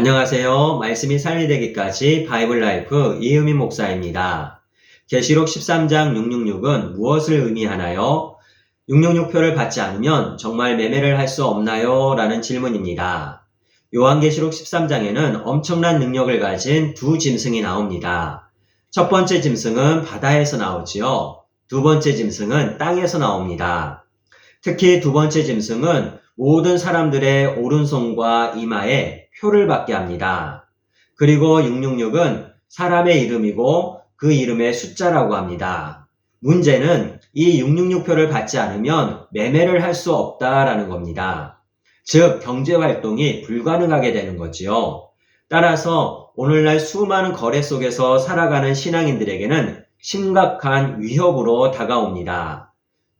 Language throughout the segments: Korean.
안녕하세요. 말씀이 삶이 되기까지 바이블 라이프 이은민 목사입니다. 계시록 13장 666은 무엇을 의미하나요? 666표를 받지 않으면 정말 매매를 할 수 없나요? 라는 질문입니다. 요한계시록 13장에는 엄청난 능력을 가진 두 짐승이 나옵니다. 첫 번째 짐승은 바다에서 나오지요. 두 번째 짐승은 땅에서 나옵니다. 특히 두 번째 짐승은 모든 사람들의 오른손과 이마에 표를 받게 합니다. 그리고 666은 사람의 이름이고 그 이름의 숫자라고 합니다. 문제는 이 666표를 받지 않으면 매매를 할 수 없다라는 겁니다. 즉 경제활동이 불가능하게 되는 거지요. 따라서 오늘날 수많은 거래 속에서 살아가는 신앙인들에게는 심각한 위협으로 다가옵니다.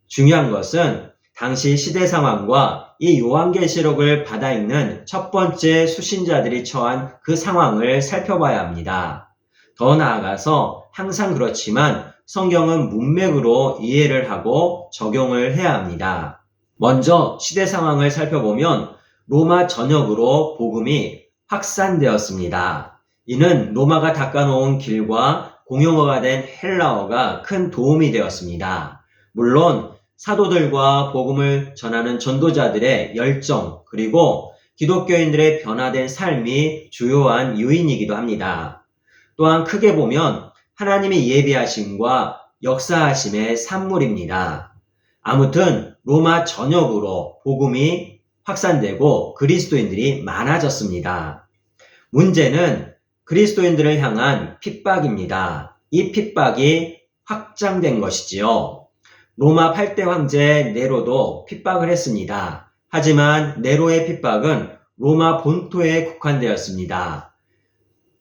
중요한 것은 당시 시대 상황과 이 요한계시록을 받아 읽는 첫 번째 수신자들이 처한 그 상황을 살펴봐야 합니다. 더 나아가서 항상 그렇지만 성경은 문맥으로 이해를 하고 적용을 해야 합니다. 먼저 시대 상황을 살펴보면 로마 전역으로 복음이 확산되었습니다. 이는 로마가 닦아놓은 길과 공용어가 된 헬라어가 큰 도움이 되었습니다. 물론 사도들과 복음을 전하는 전도자들의 열정 그리고 기독교인들의 변화된 삶이 주요한 요인이기도 합니다. 또한 크게 보면 하나님의 예비하심과 역사하심의 산물입니다. 아무튼 로마 전역으로 복음이 확산되고 그리스도인들이 많아졌습니다. 문제는 그리스도인들을 향한 핍박입니다. 이 핍박이 확장된 것이지요. 로마 8대 황제 네로도 핍박을 했습니다. 하지만 네로의 핍박은 로마 본토에 국한되었습니다.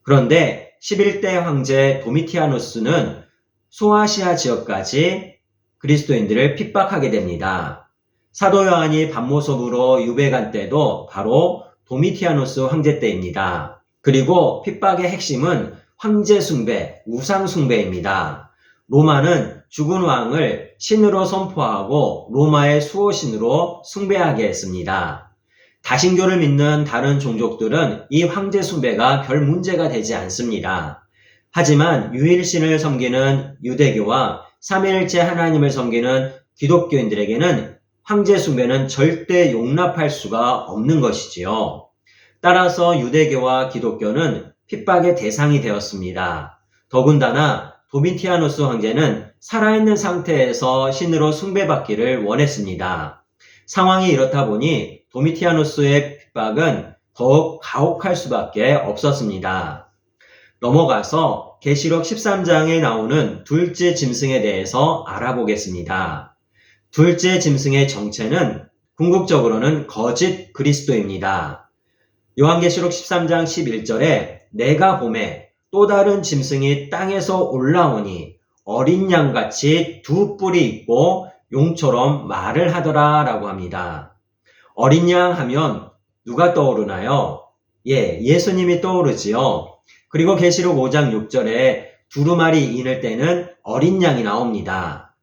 그런데 11대 황제 도미티아누스는 소아시아 지역까지 그리스도인들을 핍박하게 됩니다. 사도 요한이 반모섬으로 유배간 때도 바로 도미티아누스 황제 때입니다. 그리고 핍박의 핵심은 황제 숭배, 우상 숭배입니다. 로마는 죽은 왕을 신으로 선포하고 로마의 수호신으로 숭배하게 했습니다. 다신교를 믿는 다른 종족들은 이 황제 숭배가 별 문제가 되지 않습니다. 하지만 유일신을 섬기는 유대교와 삼위일체 하나님을 섬기는 기독교인들에게는 황제 숭배는 절대 용납할 수가 없는 것이지요. 따라서 유대교와 기독교는 핍박의 대상이 되었습니다. 더군다나 도미티아누스 황제는 살아있는 상태에서 신으로 숭배받기를 원했습니다. 상황이 이렇다 보니 도미티아누스의 핍박은 더욱 가혹할 수밖에 없었습니다. 넘어가서 계시록 13장에 나오는 둘째 짐승에 대해서 알아보겠습니다. 둘째 짐승의 정체는 궁극적으로는 거짓 그리스도입니다. 요한계시록 13장 11절에 내가 보매 또 다른 짐승이 땅에서 올라오니 어린 양같이 두 뿔이 있고 용처럼 말을 하더라 라고 합니다. 어린 양 하면 누가 떠오르나요? 예수님이 떠오르지요. 그리고 계시록 5장 6절에 두루마리 인을 때는 어린 양이 나옵니다.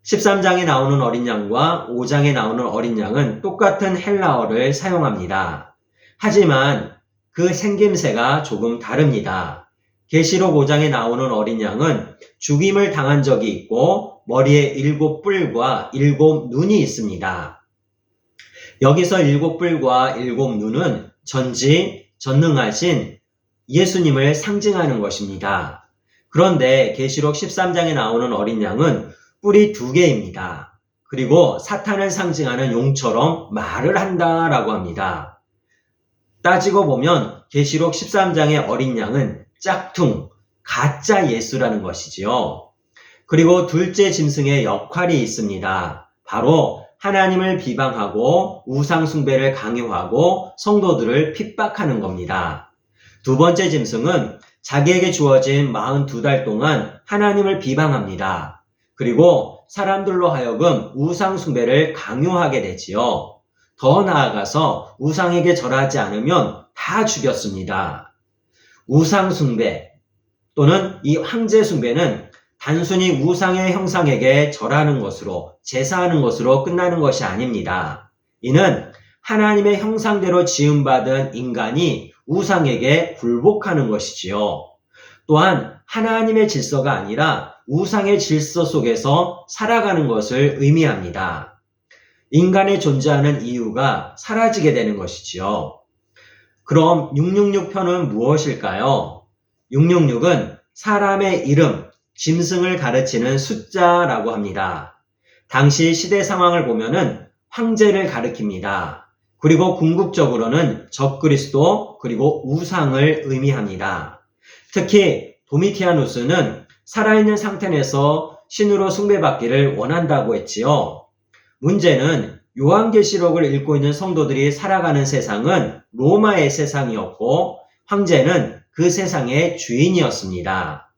13장에 나오는 어린 양과 5장에 나오는 어린 양은 똑같은 헬라어를 사용합니다. 하지만 그 생김새가 조금 다릅니다. 계시록 5장에 나오는 어린 양은 죽임을 당한 적이 있고 머리에 7뿔과 7눈이 있습니다. 여기서 7뿔과 7눈은 전능하신 예수님을 상징하는 것입니다. 그런데 계시록 13장에 나오는 어린 양은 뿔이 2개입니다. 그리고 사탄을 상징하는 용처럼 말을 한다라고 합니다. 따지고 보면 계시록 13장의 어린 양은 짝퉁, 가짜 예수라는 것이지요. 그리고 둘째 짐승의 역할이 있습니다. 바로 하나님을 비방하고 우상 숭배를 강요하고 성도들을 핍박하는 겁니다. 두 번째 짐승은 자기에게 주어진 42달 동안 하나님을 비방합니다. 그리고 사람들로 하여금 우상 숭배를 강요하게 되지요. 더 나아가서 우상에게 절하지 않으면 다 죽였습니다. 우상 숭배 또는 이 황제 숭배는 단순히 우상의 형상에게 절하는 것으로 제사하는 것으로 끝나는 것이 아닙니다. 이는 하나님의 형상대로 지음받은 인간이 우상에게 굴복하는 것이지요. 또한 하나님의 질서가 아니라 우상의 질서 속에서 살아가는 것을 의미합니다. 인간의 존재하는 이유가 사라지게 되는 것이지요. 그럼 666편은 무엇일까요? 666은 사람의 이름, 짐승을 가르치는 숫자라고 합니다. 당시 시대 상황을 보면은 황제를 가리킵니다. 그리고 궁극적으로는 적그리스도 그리고 우상을 의미합니다. 특히 도미티아누스는 살아있는 상태 내에서 신으로 숭배받기를 원한다고 했지요. 문제는 요한계시록을 읽고 있는 성도들이 살아가는 세상은 로마의 세상이었고 황제는 그 세상의 주인이었습니다.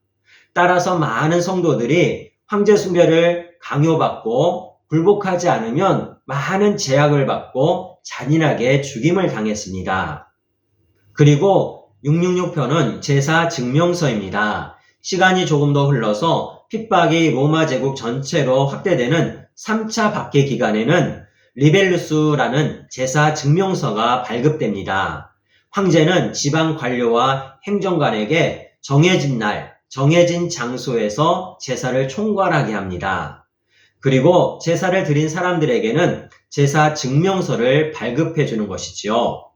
따라서 많은 성도들이 황제 숭배를 강요받고 굴복하지 않으면 많은 제약을 받고 잔인하게 죽임을 당했습니다. 그리고 666편은 제사 증명서입니다. 시간이 조금 더 흘러서 핍박이 로마 제국 전체로 확대되는 3차 박해 기간에는 리벨루스라는 제사 증명서가 발급됩니다. 황제는 지방 관료와 행정관에게 정해진 날, 정해진 장소에서 제사를 총괄하게 합니다. 그리고 제사를 드린 사람들에게는 제사 증명서를 발급해 주는 것이지요.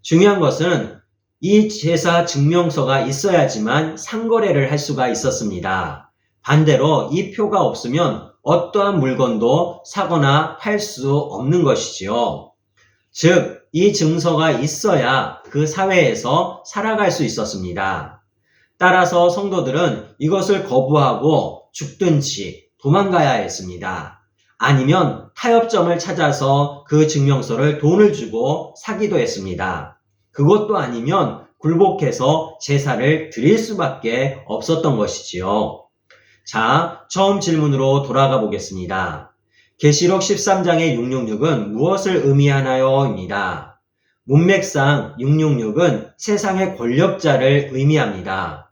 중요한 것은 이 제사 증명서가 있어야지만 상거래를 할 수가 있었습니다. 반대로 이 표가 없으면 어떠한 물건도 사거나 팔 수 없는 것이지요. 즉, 이 증서가 있어야 그 사회에서 살아갈 수 있었습니다. 따라서 성도들은 이것을 거부하고 죽든지 도망가야 했습니다. 아니면 타협점을 찾아서 그 증명서를 돈을 주고 사기도 했습니다. 그것도 아니면 굴복해서 제사를 드릴 수밖에 없었던 것이지요. 자, 처음 질문으로 돌아가 보겠습니다. 계시록 13장의 666은 무엇을 의미하나요? 입니다. 문맥상 666은 세상의 권력자를 의미합니다.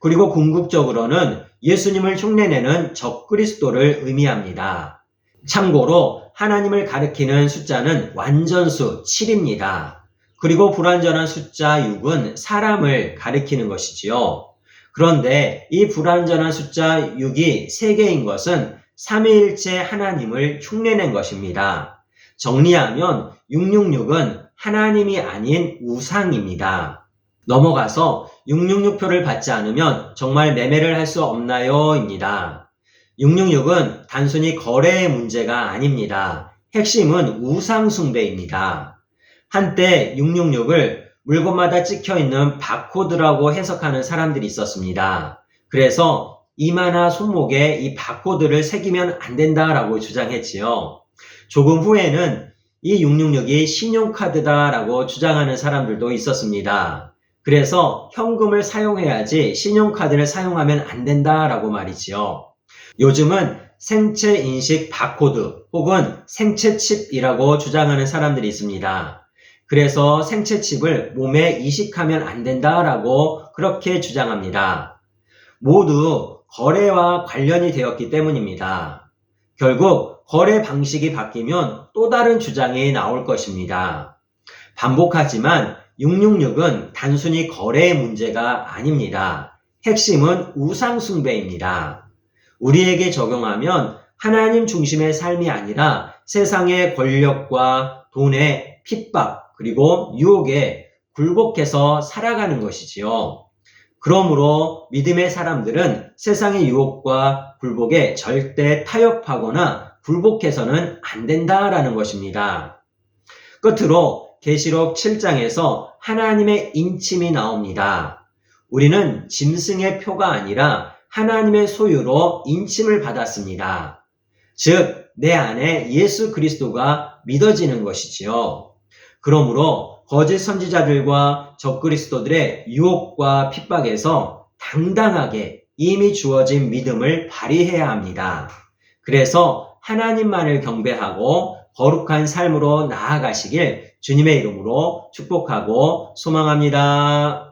그리고 궁극적으로는 예수님을 흉내내는 적그리스도를 의미합니다. 참고로 하나님을 가리키는 숫자는 완전수 7입니다. 그리고 불완전한 숫자 6은 사람을 가리키는 것이지요. 그런데 이 불완전한 숫자 6이 3개인 것은 삼위일체 하나님을 흉내낸 것입니다. 정리하면 666은 하나님이 아닌 우상입니다. 넘어가서 666표를 받지 않으면 정말 매매를 할 수 없나요? 입니다. 666은 단순히 거래의 문제가 아닙니다. 핵심은 우상 숭배입니다. 한때 666을 물건마다 찍혀있는 바코드라고 해석하는 사람들이 있었습니다. 그래서 이마나 손목에 이 바코드를 새기면 안 된다라고 주장했지요. 조금 후에는 이 666이 신용카드다라고 주장하는 사람들도 있었습니다. 그래서 현금을 사용해야지 신용카드를 사용하면 안 된다라고 말이지요. 요즘은 생체 인식 바코드 혹은 생체 칩이라고 주장하는 사람들이 있습니다. 그래서 생체 칩을 몸에 이식하면 안 된다라고 그렇게 주장합니다. 모두 거래와 관련이 되었기 때문입니다. 결국 거래 방식이 바뀌면 또 다른 주장이 나올 것입니다. 반복하지만 666은 단순히 거래의 문제가 아닙니다. 핵심은 우상 숭배입니다. 우리에게 적용하면 하나님 중심의 삶이 아니라 세상의 권력과 돈의 핍박 그리고 유혹에 굴복해서 살아가는 것이지요. 그러므로 믿음의 사람들은 세상의 유혹과 굴복에 절대 타협하거나 굴복해서는 안 된다라는 것입니다. 끝으로 계시록 7장에서 하나님의 인침이 나옵니다. 우리는 짐승의 표가 아니라 하나님의 소유로 인침을 받았습니다. 즉, 내 안에 예수 그리스도가 믿어지는 것이지요. 그러므로 거짓 선지자들과 적그리스도들의 유혹과 핍박에서 당당하게 이미 주어진 믿음을 발휘해야 합니다. 그래서 하나님만을 경배하고 거룩한 삶으로 나아가시길 주님의 이름으로 축복하고 소망합니다.